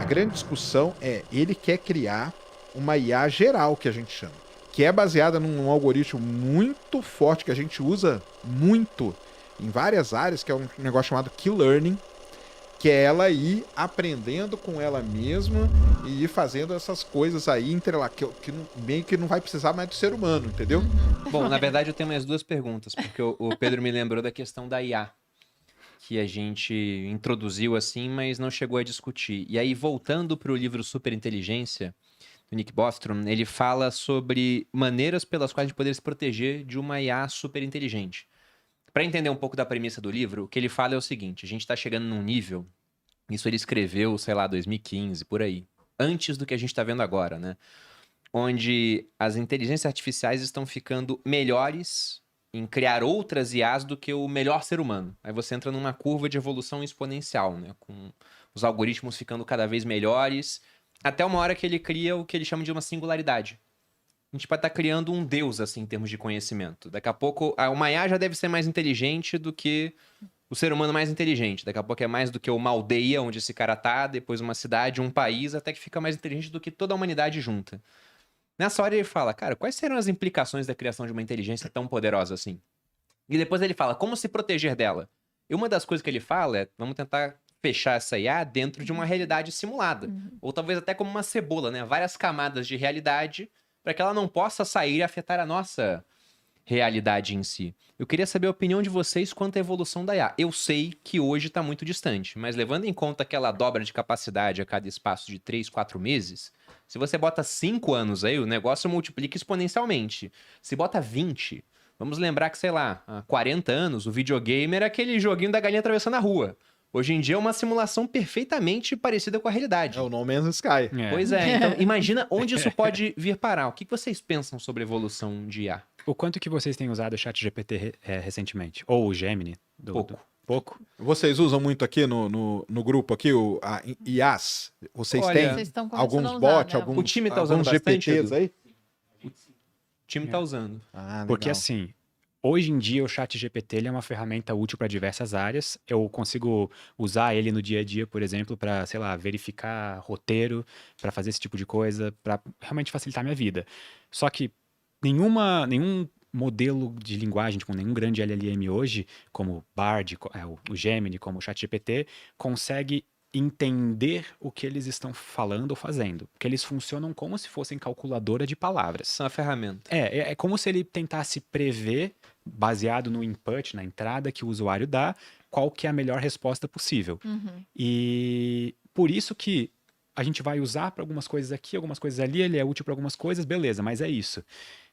grande discussão ele quer criar uma IA geral, que a gente chama, que é baseada num algoritmo muito forte que a gente usa muito em várias áreas, que é um negócio chamado Key Learning, que é ela ir aprendendo com ela mesma e ir fazendo essas coisas aí que meio que não vai precisar mais do ser humano, entendeu? Bom, na verdade eu tenho mais duas perguntas, porque o Pedro me lembrou da questão da IA, que a gente introduziu assim, mas não chegou a discutir. E aí, voltando para o livro Superinteligência, do Nick Bostrom, ele fala sobre maneiras pelas quais a gente poderia se proteger de uma IA superinteligente. Para entender um pouco da premissa do livro, o que ele fala é o seguinte: a gente está chegando num nível, isso ele escreveu, sei lá, 2015, por aí, antes do que a gente está vendo agora, né? Onde as inteligências artificiais estão ficando melhores em criar outras IAs do que o melhor ser humano. Aí você entra numa curva de evolução exponencial, né? Com os algoritmos ficando cada vez melhores, até uma hora que ele cria o que ele chama de uma singularidade. A gente pode estar criando um deus, assim, em termos de conhecimento. Daqui a pouco, uma IA já deve ser mais inteligente do que o ser humano mais inteligente. Daqui a pouco é mais do que uma aldeia onde esse cara tá, depois uma cidade, um país, até que fica mais inteligente do que toda a humanidade junta. Nessa hora ele fala, cara, quais serão as implicações da criação de uma inteligência tão poderosa assim? E depois ele fala, como se proteger dela? E uma das coisas que ele fala é, vamos tentar fechar essa IA dentro de uma realidade simulada. Ou talvez até como uma cebola, né? Várias camadas de realidade para que ela não possa sair e afetar a nossa realidade em si. Eu queria saber a opinião de vocês quanto à evolução da IA. Eu sei que hoje está muito distante, mas levando em conta que ela dobra de capacidade a cada espaço de 3, 4 meses, se você bota 5 anos aí, o negócio multiplica exponencialmente. Se bota 20, vamos lembrar que, sei lá, há 40 anos, o videogame era aquele joguinho da galinha atravessando a rua. Hoje em dia é uma simulação perfeitamente parecida com a realidade. É o No Man's Sky. Pois é, então imagina onde isso pode vir parar. O que vocês pensam sobre a evolução de IA? O quanto que vocês têm usado o ChatGPT recentemente? Ou o Gemini? Pouco. Pouco? Vocês usam muito aqui no grupo aqui a IAs? Vocês Olha, têm Vocês estão começando alguns a usar, bots, né? O time tá usando alguns bastante, GPTs Edu? aí? O time tá usando. Ah, legal. Porque assim, hoje em dia o ChatGPT ele é uma ferramenta útil para diversas áreas. Eu consigo usar ele no dia a dia, por exemplo, para, sei lá, verificar roteiro, para fazer esse tipo de coisa, para realmente facilitar a minha vida. Só que nenhum modelo de linguagem, com nenhum grande LLM hoje, como o Bard, o Gemini, como o ChatGPT, consegue entender o que eles estão falando ou fazendo. Porque eles funcionam como se fossem calculadora de palavras. São a ferramenta. É como se ele tentasse prever, baseado no input, na entrada que o usuário dá, qual que é a melhor resposta possível. E por isso que a gente vai usar para algumas coisas aqui, algumas coisas ali, ele é útil para algumas coisas, beleza, mas é isso.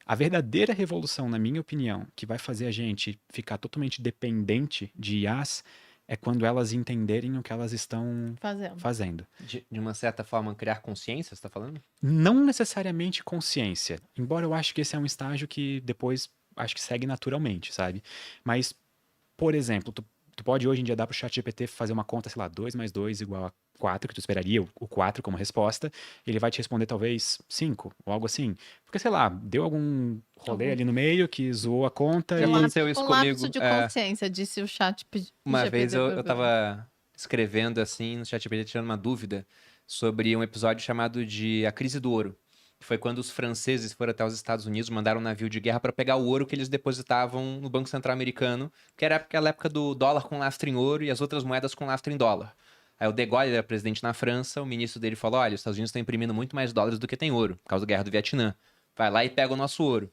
A verdadeira revolução, na minha opinião, que vai fazer a gente ficar totalmente dependente de IAs é quando elas entenderem o que elas estão fazendo. De uma certa forma, criar consciência, você tá falando? Não necessariamente consciência, embora eu acho que esse é um estágio que depois acho que segue naturalmente, sabe? Mas, por exemplo, tu pode hoje em dia dar pro ChatGPT fazer uma conta, sei lá, 2 mais 2 igual a 4, que tu esperaria o 4 como resposta, ele vai te responder talvez 5, ou algo assim. Porque, sei lá, deu algum rolê ali no meio que zoou a conta Já e... aconteceu isso Um comigo. lapso de consciência, disse o chat. Uma vez eu tava escrevendo assim no ChatGPT, tirando uma dúvida sobre um episódio chamado de A Crise do Ouro. Que foi quando os franceses foram até os Estados Unidos, mandaram um navio de guerra para pegar o ouro que eles depositavam no Banco Central Americano, que era aquela época do dólar com lastro em ouro e as outras moedas com lastro em dólar. Aí o De Gaulle era presidente na França, o ministro dele falou, olha, os Estados Unidos estão imprimindo muito mais dólares do que tem ouro, por causa da guerra do Vietnã. Vai lá e pega o nosso ouro.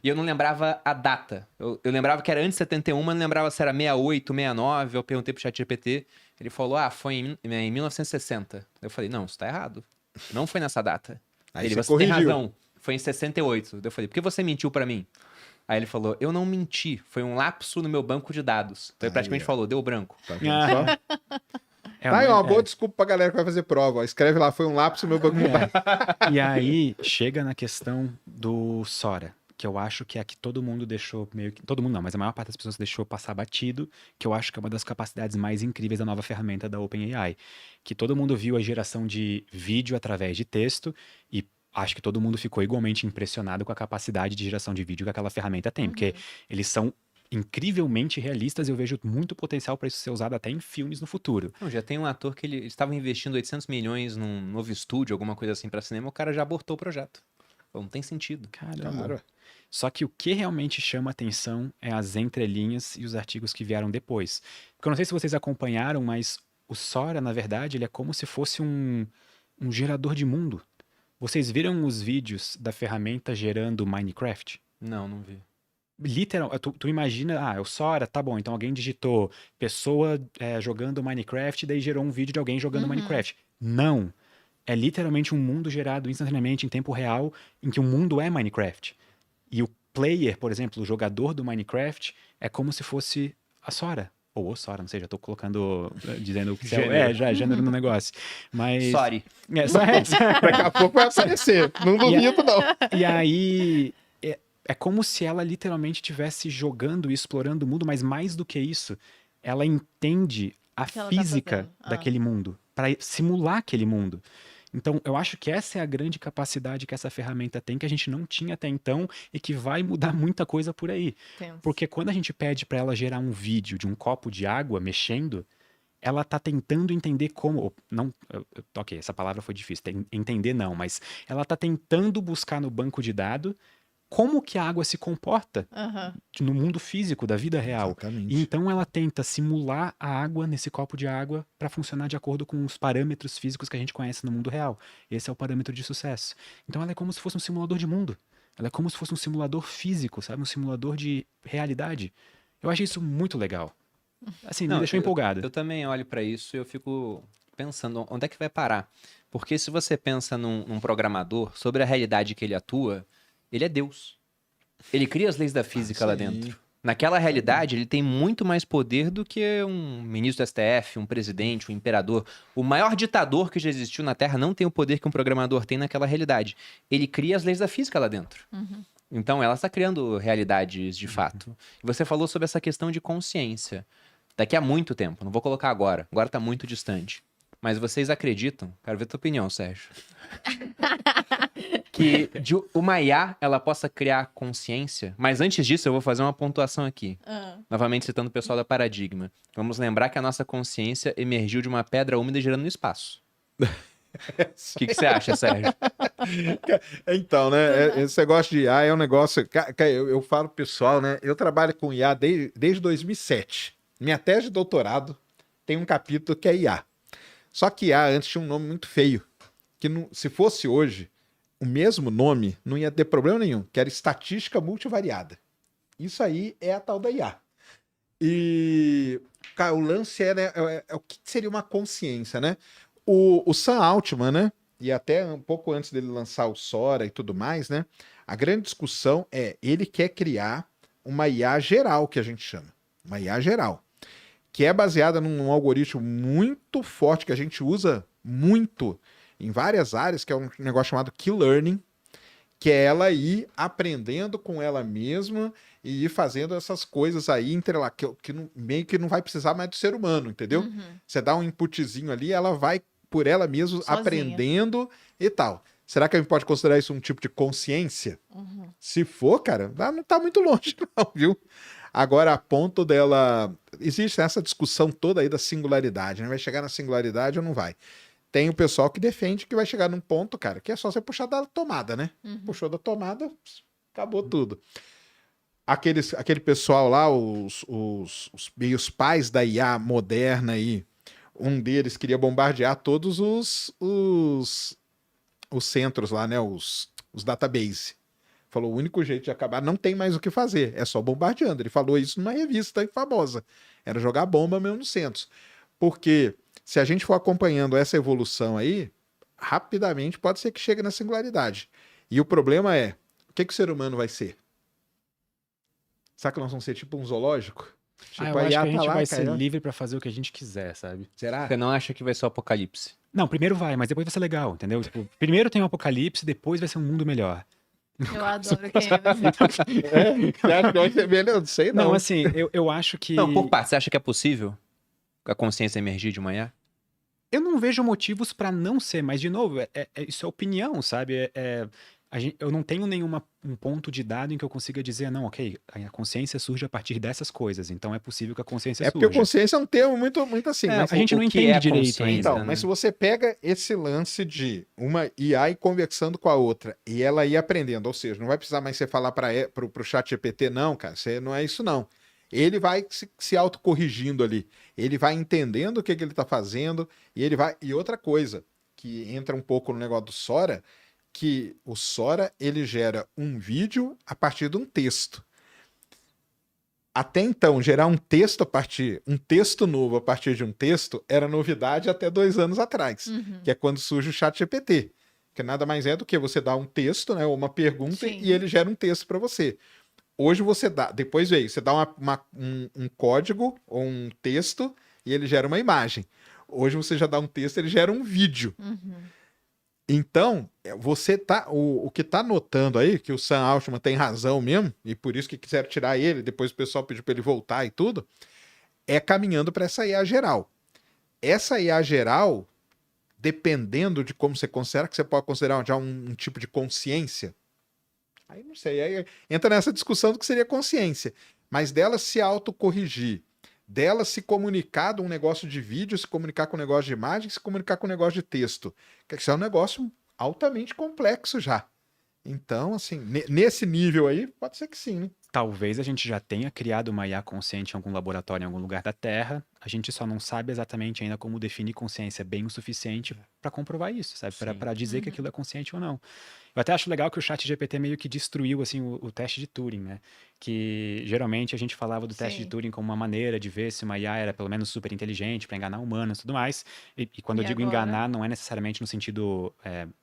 E eu não lembrava a data. Eu lembrava que era antes de 71, mas não lembrava se era 68, 69. Eu perguntei pro ChatGPT, ele falou, foi em 1960. Eu falei, não, isso tá errado. Não foi nessa data. Aí Ele, você você tem corrigiu. razão, foi em 68. Eu falei, por que você mentiu pra mim? Aí ele falou, eu não menti, foi um lapso no meu banco de dados. Então ele praticamente falou, deu branco. Tá vendo só? Tá aí Realmente, uma boa desculpa pra galera que vai fazer prova. Ó. Escreve lá, foi um lapso no meu banco de dados. E aí chega na questão do Sora, que eu acho que é a que todo mundo deixou meio que... Todo mundo não, mas a maior parte das pessoas deixou passar batido, que eu acho que é uma das capacidades mais incríveis da nova ferramenta da OpenAI. Que todo mundo viu a geração de vídeo através de texto e acho que todo mundo ficou igualmente impressionado com a capacidade de geração de vídeo que aquela ferramenta tem, porque eles são incrivelmente realistas. Eu vejo muito potencial para isso ser usado até em filmes no futuro. Não, já tem um ator que ele estava investindo 800 milhões num novo estúdio, alguma coisa assim pra cinema, o cara já abortou o projeto. Então, não tem sentido. Caramba. Claro. Só que o que realmente chama atenção é as entrelinhas e os artigos que vieram depois. Porque eu não sei se vocês acompanharam, mas o Sora, na verdade, ele é como se fosse um gerador de mundo. Vocês viram os vídeos da ferramenta gerando Minecraft? Não vi. Literal, tu imagina, é o Sora, tá bom, então alguém digitou pessoa jogando Minecraft, daí gerou um vídeo de alguém jogando Minecraft. Não. É literalmente um mundo gerado instantaneamente em tempo real, em que o mundo é Minecraft. E o player, por exemplo, o jogador do Minecraft, é como se fosse a Sora. Ou o Sora, não sei, já tô colocando, dizendo que Gênero. já gênero no negócio. Mas... Sorry. Daqui a pouco vai aparecer. Não duvido, não. E aí, é como se ela literalmente estivesse jogando e explorando o mundo, mas mais do que isso, ela entende a que ela tá física fazendo? daquele mundo, para simular aquele mundo. Então, eu acho que essa é a grande capacidade que essa ferramenta tem, que a gente não tinha até então e que vai mudar muita coisa por aí. Tenso. Porque quando a gente pede para ela gerar um vídeo de um copo de água mexendo, ela tá tentando entender como... Não, ok, essa palavra foi difícil. Entender não, mas ela tá tentando buscar no banco de dados como que a água se comporta Aham. no mundo físico da vida real. Exatamente. E então ela tenta simular a água nesse copo de água para funcionar de acordo com os parâmetros físicos que a gente conhece no mundo real. Esse é o parâmetro de sucesso. Então ela é como se fosse um simulador de mundo. Ela é como se fosse um simulador físico, sabe? Um simulador de realidade. Eu achei isso muito legal. Assim, me Não, deixou empolgado. Eu também olho pra isso e eu fico pensando onde é que vai parar. Porque se você pensa num programador, sobre a realidade que ele atua, ele é Deus. Ele cria as leis da física lá sim. dentro. Naquela realidade, ele tem muito mais poder do que um ministro do STF, um presidente, um imperador. O maior ditador que já existiu na Terra não tem o poder que um programador tem naquela realidade. Ele cria as leis da física lá dentro. Então, ela está criando realidades de fato. E você falou sobre essa questão de consciência. Daqui a muito tempo, não vou colocar agora está muito distante. Mas vocês acreditam, quero ver a tua opinião, Sérgio, que uma IA, ela possa criar consciência? Mas antes disso, eu vou fazer uma pontuação aqui. Novamente citando o pessoal da Paradigma. Vamos lembrar que a nossa consciência emergiu de uma pedra úmida girando no espaço. O que você acha, Sérgio? Então, né? Esse negócio de IA é um negócio. Eu falo pro pessoal, né? Eu trabalho com IA desde 2007. Minha tese de doutorado tem um capítulo que é IA. Só que IA antes tinha um nome muito feio. Que se fosse hoje, o mesmo nome não ia ter problema nenhum, que era estatística multivariada. Isso aí é a tal da IA. E, cara, o lance é o que seria uma consciência, né? O Sam Altman, né? E até um pouco antes dele lançar o Sora e tudo mais, né? A grande discussão ele quer criar uma IA geral, que a gente chama. Uma IA geral. Que é baseada num algoritmo muito forte que a gente usa muito em várias áreas, que é um negócio chamado Key Learning, que é ela ir aprendendo com ela mesma e ir fazendo essas coisas aí meio que não vai precisar mais do ser humano, entendeu? Você dá um inputzinho ali, ela vai por ela mesma Sozinha. aprendendo e tal. Será que a gente pode considerar isso um tipo de consciência? Se for, cara, não tá muito longe não, viu? Agora, a ponto dela... Existe essa discussão toda aí da singularidade, né? Vai chegar na singularidade ou não vai? Tem o pessoal que defende que vai chegar num ponto, cara, que é só você puxar da tomada, né? Puxou da tomada, acabou tudo. Aquele pessoal lá, os pais da IA moderna aí, um deles queria bombardear todos os centros lá, né? Os database. Falou, o único jeito de acabar, não tem mais o que fazer, é só bombardeando. Ele falou isso numa revista famosa. Era jogar bomba mesmo nos centros. Porque se a gente for acompanhando essa evolução aí, rapidamente pode ser que chegue na singularidade. E o problema é, o que o ser humano vai ser? Será que nós vamos ser tipo um zoológico? Tipo, Eu acho que a gente vai ser cara. livre pra fazer o que a gente quiser, sabe? Será? Você não acha que vai ser o apocalipse? Não, primeiro vai, mas depois vai ser legal, entendeu? Tipo, primeiro tem um apocalipse, depois vai ser um mundo melhor. Eu adoro quem é. Você acha que vai ser melhor? Não sei não. Não, assim, eu acho que... Não, por parte, você acha que é possível a consciência emergir de manhã? Eu não vejo motivos pra não ser, mas, de novo, isso é opinião, sabe? eu não tenho um ponto de dado em que eu consiga dizer, não, ok, a consciência surge a partir dessas coisas, então é possível que a consciência É surja. porque a consciência é um termo muito, muito assim. É, Mas, A gente não o que entende é direito consciência, ainda. então, né? mas se você pega esse lance de uma IA conversando com a outra e ela ir aprendendo, ou seja, não vai precisar mais você falar para o chat GPT, não, cara, você não é isso não. Ele vai se autocorrigindo ali. Ele vai entendendo o que ele está fazendo e ele vai. E outra coisa, que entra um pouco no negócio do Sora, que o Sora ele gera um vídeo a partir de um texto. Até então, gerar um texto novo a partir de um texto era novidade até 2 anos atrás, Uhum. que é quando surge o ChatGPT, que nada mais é do que você dar um texto, né, ou uma pergunta Sim. e ele gera um texto para você. Hoje você dá, depois veio, você dá um código ou um texto e ele gera uma imagem. Hoje você já dá um texto, ele gera um vídeo. Uhum. Então, você tá. O que tá notando aí, que o Sam Altman tem razão mesmo, e por isso que quiseram tirar ele, depois o pessoal pediu para ele voltar e tudo, é caminhando para essa IA geral. Essa IA geral, dependendo de como você considera, que você pode considerar já um tipo de consciência. Aí não sei, aí entra nessa discussão do que seria consciência. Mas dela se autocorrigir, dela se comunicar de um negócio de vídeo, se comunicar com um negócio de imagem, se comunicar com um negócio de texto. Que isso é um negócio altamente complexo já. Então, assim, nesse nível aí, pode ser que sim, né? Talvez a gente já tenha criado uma IA consciente em algum laboratório, em algum lugar da Terra. A gente só não sabe exatamente ainda como definir consciência bem o suficiente para comprovar isso, sabe? Para dizer que aquilo é consciente ou não. Eu até acho legal que o ChatGPT meio que destruiu assim o teste de Turing, né? Que geralmente a gente falava do teste de Sim. Turing como uma maneira de ver se uma IA era pelo menos super inteligente para enganar humanos e tudo mais. E quando E eu digo agora? enganar, não é necessariamente no sentido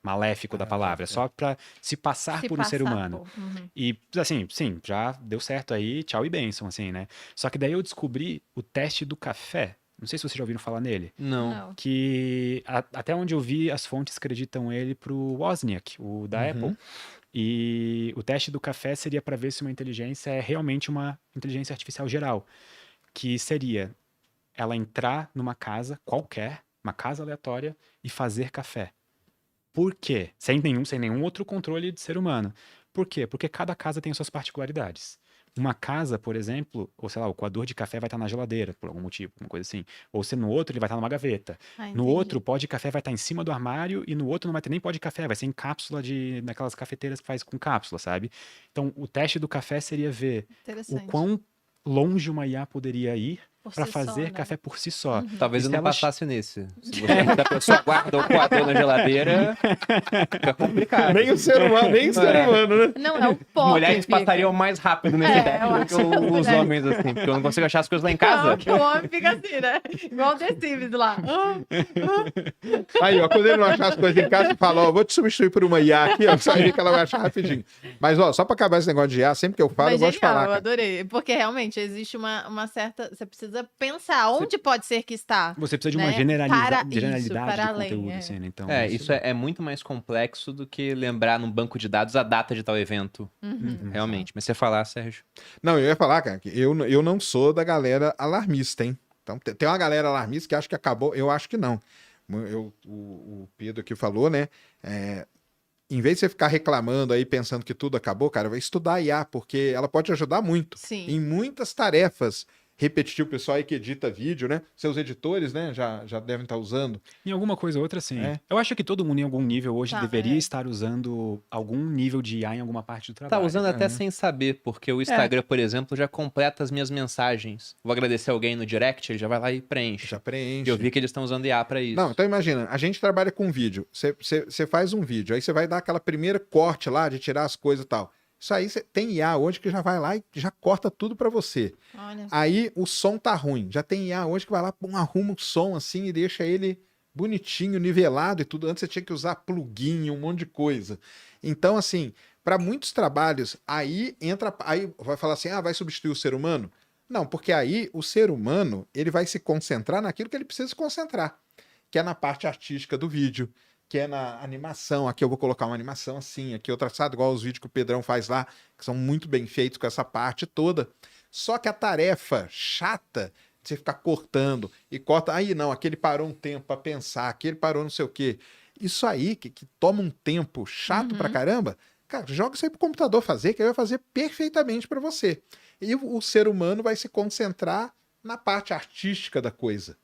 maléfico da palavra, é só para se passar Se por um ser passar humano. por- Uhum. E, assim, sim, já deu certo aí, tchau e bênção, assim, né? Só que daí eu descobri o teste do café. Não sei se vocês já ouviram falar nele. Não. Não. Que até onde eu vi, as fontes acreditam ele pro Wozniak, o da Uhum. Apple. E o teste do café seria para ver se uma inteligência é realmente uma inteligência artificial geral. Que seria ela entrar numa casa qualquer, uma casa aleatória, e fazer café. Por quê? Sem nenhum outro controle de ser humano. Por quê? Porque cada casa tem suas particularidades. Uma casa, por exemplo, ou sei lá, o coador de café vai estar na geladeira, por algum motivo, uma coisa assim. Ou se no outro ele vai estar numa gaveta. Ah, No entendi. outro, o pó de café vai estar em cima do armário e no outro não vai ter nem pó de café, vai ser em cápsula daquelas cafeteiras que faz com cápsula, sabe? Então, o teste do café seria ver o Interessante. quão longe uma IA poderia ir Por para si só, fazer né? café por si só. Talvez E eu se não ela passasse nesse. Se a pessoa guarda o coador na geladeira, fica complicado. Nem o ser humano, nem o ser humano, né? Não, é o pó. Mulheres que fica. passariam mais rápido nesse É, teste eu do acho que que os mulheres- homens, assim, porque eu não consigo achar as coisas lá em Não, casa. que o homem fica assim, né? Igual o The Sims lá. Aí, ó, quando ele não achar as coisas em casa, ele fala, ó, vou te substituir por uma IA aqui, ó, só aí que ela vai achar rapidinho. Mas, ó, só pra acabar esse negócio de IA, sempre que eu falo, Mas eu gosto de genial, falar, eu cara. adorei. Porque realmente existe uma certa. Você precisa pensar onde pode ser que está. Você precisa de uma né? generalidade Para de além, conteúdo, é. assim, né? Então, Isso é muito mais complexo do que lembrar num banco de dados a data de tal evento, Uhum. realmente. Mas você falar, Sérgio. Não, eu ia falar, cara, que eu não sou da galera alarmista, hein? Então, tem uma galera alarmista que acha que acabou, eu acho que não. O Pedro aqui falou, né? Em vez de você ficar reclamando aí, pensando que tudo acabou, cara, vai estudar IA, porque ela pode ajudar muito Sim. em muitas tarefas. Repetitivo, o pessoal aí que edita vídeo, né? Seus editores, né? Já devem estar usando. em alguma coisa ou outra, sim. É. Eu acho que todo mundo, em algum nível, hoje Tá, deveria é. estar usando algum nível de IA em alguma parte do Tá trabalho. usando até sem saber, porque o Instagram, por exemplo, já completa as minhas mensagens. Vou agradecer alguém no direct, ele já vai lá e preenche. Já preenche. Eu vi que eles estão usando IA pra isso. Não, então imagina, a gente trabalha com vídeo. Você faz um vídeo, aí você vai dar aquela primeira corte lá de tirar as coisas e tal. Isso aí tem IA hoje que já vai lá e já corta tudo pra você. Olha. Aí o som tá ruim. Já tem IA hoje que vai lá, arruma o som assim e deixa ele bonitinho, nivelado e tudo. Antes você tinha que usar plugin, um monte de coisa. Então, assim, para muitos trabalhos, aí vai falar assim, vai substituir o ser humano? Não, porque aí o ser humano, ele vai se concentrar naquilo que ele precisa se concentrar, que é na parte artística do vídeo, que é na animação. Aqui eu vou colocar uma animação assim, aqui eu traçado igual os vídeos que o Pedrão faz lá, que são muito bem feitos com essa parte toda. Só que a tarefa chata de você ficar cortando e corta, aí não, aquele parou um tempo para pensar, aquele parou não sei o quê. Isso aí que toma um tempo chato pra caramba, Cara, joga isso aí pro computador fazer, que ele vai fazer perfeitamente para você. E o ser humano vai se concentrar na parte artística da coisa.